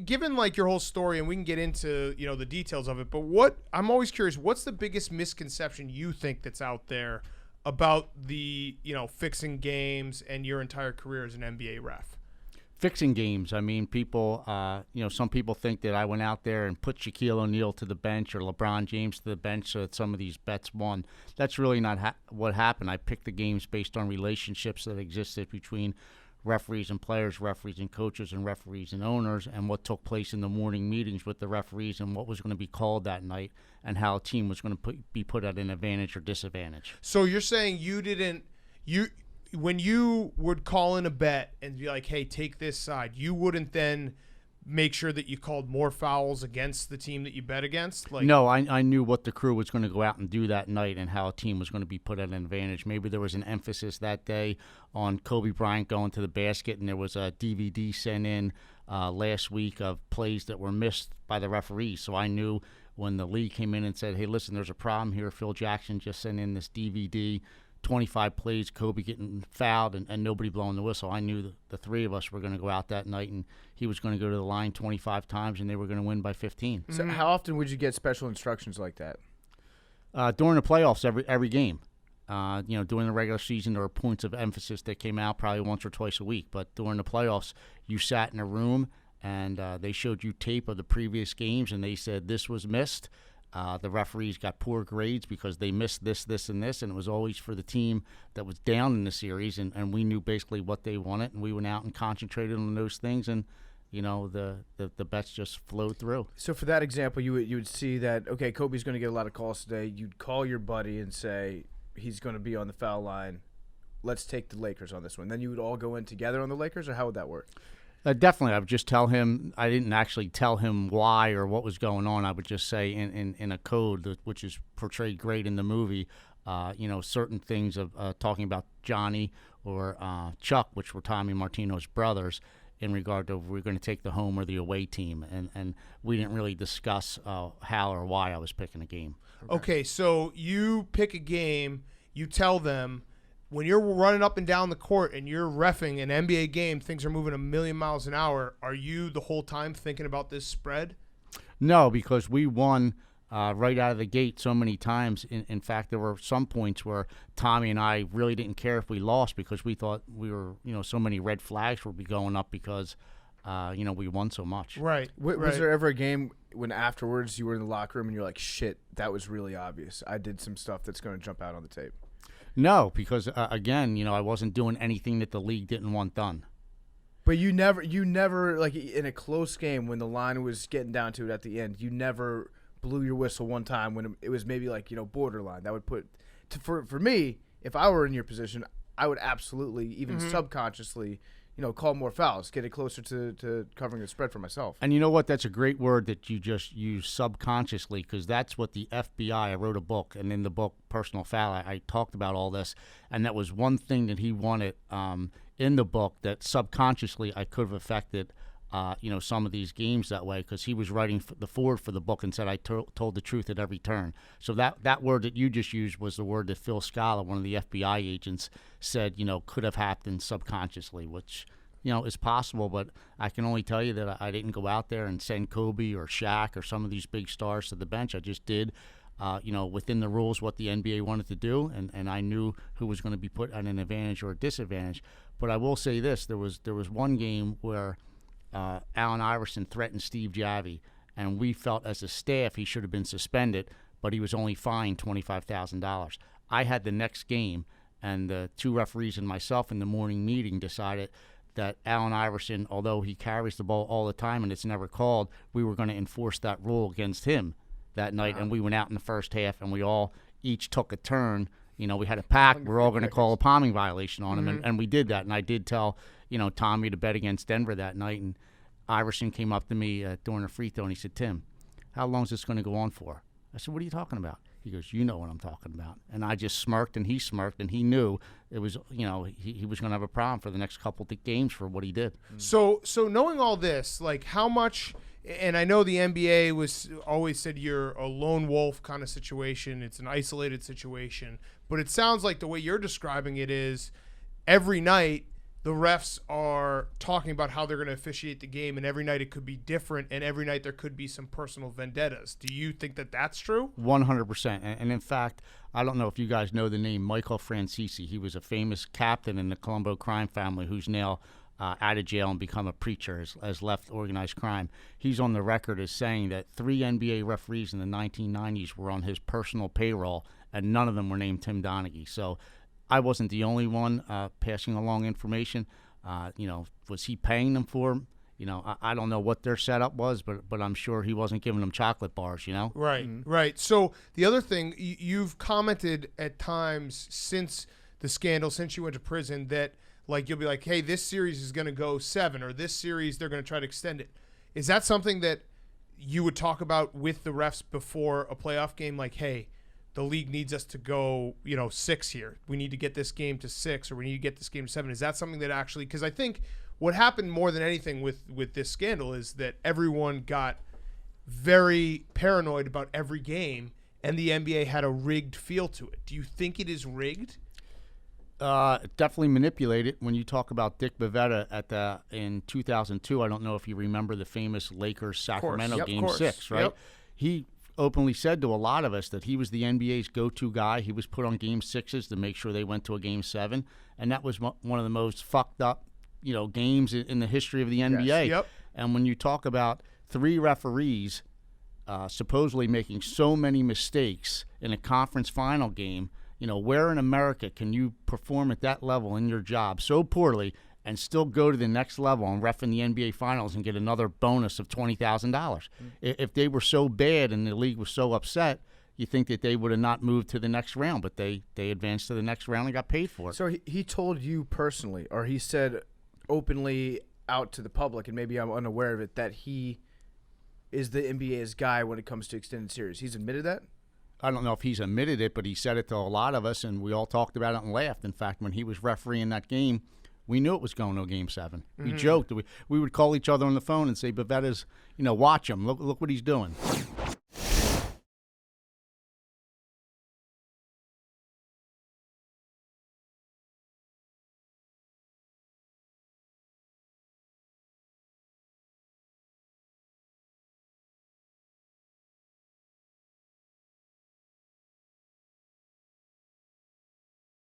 given like your whole story, and we can get into, the details of it, but I'm always curious, what's the biggest misconception you think that's out there about the, fixing games and your entire career as an NBA ref? Fixing games. I mean, people, some people think that I went out there and put Shaquille O'Neal to the bench or LeBron James to the bench so that some of these bets won. That's really not what happened. I picked the games based on relationships that existed between referees and players, referees and coaches, and referees and owners, and what took place in the morning meetings with the referees and what was going to be called that night and how a team was going to be put at an advantage or disadvantage. So you're saying when you would call in a bet and be like, hey, take this side, you wouldn't then make sure that you called more fouls against the team that you bet against? No, I knew what the crew was going to go out and do that night and how a team was going to be put at an advantage. Maybe there was an emphasis that day on Kobe Bryant going to the basket, and there was a DVD sent in last week of plays that were missed by the referees. So I knew when the league came in and said, hey, listen, there's a problem here. Phil Jackson just sent in this DVD, 25 plays, Kobe getting fouled, and nobody blowing the whistle. I knew the three of us were going to go out that night, and he was going to go to the line 25 times, and they were going to win by 15. So how often would you get special instructions like that? During the playoffs, every game. During the regular season, there were points of emphasis that came out probably once or twice a week. But during the playoffs, you sat in a room, and they showed you tape of the previous games, and they said this was missed. The referees got poor grades because they missed this, this, and this, and it was always for the team that was down in the series, and we knew basically what they wanted, and we went out and concentrated on those things, and the bets just flowed through. So for that example, you would see that, okay, Kobe's going to get a lot of calls today. You'd call your buddy and say he's going to be on the foul line. Let's take the Lakers on this one. Then you would all go in together on the Lakers, or how would that work? Definitely. I would just tell him. I didn't actually tell him why or what was going on. I would just say in a code, which is portrayed great in the movie, certain things of talking about Johnny or Chuck, which were Tommy Martino's brothers, in regard to if we're going to take the home or the away team. And we didn't really discuss how or why I was picking a game. Okay, so you pick a game, you tell them, when you're running up and down the court and you're reffing an NBA game, things are moving a million miles an hour. Are you the whole time thinking about this spread? No, because we won right out of the gate so many times. In fact, there were some points where Tommy and I really didn't care if we lost because we thought we were, so many red flags would be going up because, we won so much. Right. Was there ever a game when afterwards you were in the locker room and you're like, shit, that was really obvious. I did some stuff that's going to jump out on the tape? No, because, again, I wasn't doing anything that the league didn't want done. But you never, like, in a close game when the line was getting down to it at the end, you never blew your whistle one time when it was maybe, like, borderline. That would put, for me, if I were in your position, I would absolutely, even subconsciously, call more fouls, get it closer to covering the spread for myself. And you know what? That's a great word that you just use, subconsciously, because that's what the FBI, I wrote a book, and in the book, Personal Foul, I talked about all this, and that was one thing that he wanted in the book that subconsciously I could have affected, some of these games that way, because he was writing the forward for the book and said I told the truth at every turn. So that word that you just used was the word that Phil Scala, one of the FBI agents, said, could have happened subconsciously, which, is possible, but I can only tell you that I didn't go out there and send Kobe or Shaq or some of these big stars to the bench. I just did, within the rules what the NBA wanted to do, and I knew who was going to be put at an advantage or a disadvantage. But I will say this, there was one game where Allen Iverson threatened Steve Javie, and we felt as a staff he should have been suspended, but he was only fined $25,000. I had the next game, and the two referees and myself in the morning meeting decided that Allen Iverson, although he carries the ball all the time and it's never called, we were going to enforce that rule against him that night. And we went out in the first half, and we all each took a turn. We had a pact. We're all going to call a palming violation on him, and we did that. And I did tell, Tommy to bet against Denver that night. And Iverson came up to me during a free throw, and he said, Tim, how long is this going to go on for? I said, what are you talking about? He goes, you know what I'm talking about. And I just smirked, and he smirked, and he knew it was, he was going to have a problem for the next couple of games for what he did. So knowing all this, like how much, and I know the NBA was always said you're a lone wolf kind of situation. It's an isolated situation. But it sounds like the way you're describing it is every night the refs are talking about how they're going to officiate the game, and every night it could be different, and every night there could be some personal vendettas. Do you think that that's true? 100%. And in fact, I don't know if you guys know the name Michael Francisi. He was a famous captain in the Colombo crime family who's now out of jail and become a preacher, has left organized crime. He's on the record as saying that 3 NBA referees in the 1990s were on his personal payroll, and none of them were named Tim Donaghy. So I wasn't the only one passing along information. Was he paying them for them? I don't know what their setup was, but I'm sure he wasn't giving them chocolate bars, Right, right. So the other thing, you've commented at times since the scandal, since you went to prison, that like you'll be like, hey, this series is going to go 7, or this series they're going to try to extend it. Is that something that you would talk about with the refs before a playoff game? Like, hey, the league needs us to go, 6 here. We need to get this game to 6, or we need to get this game to 7. Is that something that actually, because I think what happened more than anything with this scandal is that everyone got very paranoid about every game, and the NBA had a rigged feel to it. Do you think it is rigged? Definitely manipulated. When you talk about Dick Bavetta in 2002, I don't know if you remember the famous Lakers-Sacramento Game 6, right? Yep. He openly said to a lot of us that he was the NBA's go-to guy. He was put on Game 6s to make sure they went to a Game 7, and that was one of the most fucked up, games in the history of the NBA. Yes. Yep. And when you talk about 3 referees supposedly making so many mistakes in a conference final game, where in America can you perform at that level in your job so poorly and still go to the next level and ref in the NBA Finals and get another bonus of $20,000? If they were so bad and the league was so upset, you think that they would have not moved to the next round, but they advanced to the next round and got paid for it. So he told you personally, or he said openly out to the public, and maybe I'm unaware of it, that he is the NBA's guy when it comes to extended series. He's admitted that? I don't know if he's admitted it, but he said it to a lot of us, and we all talked about it and laughed. In fact, when he was refereeing that game, we knew it was going to a Game 7. We joked. We would call each other on the phone and say, Bavetta's, watch him. Look what he's doing.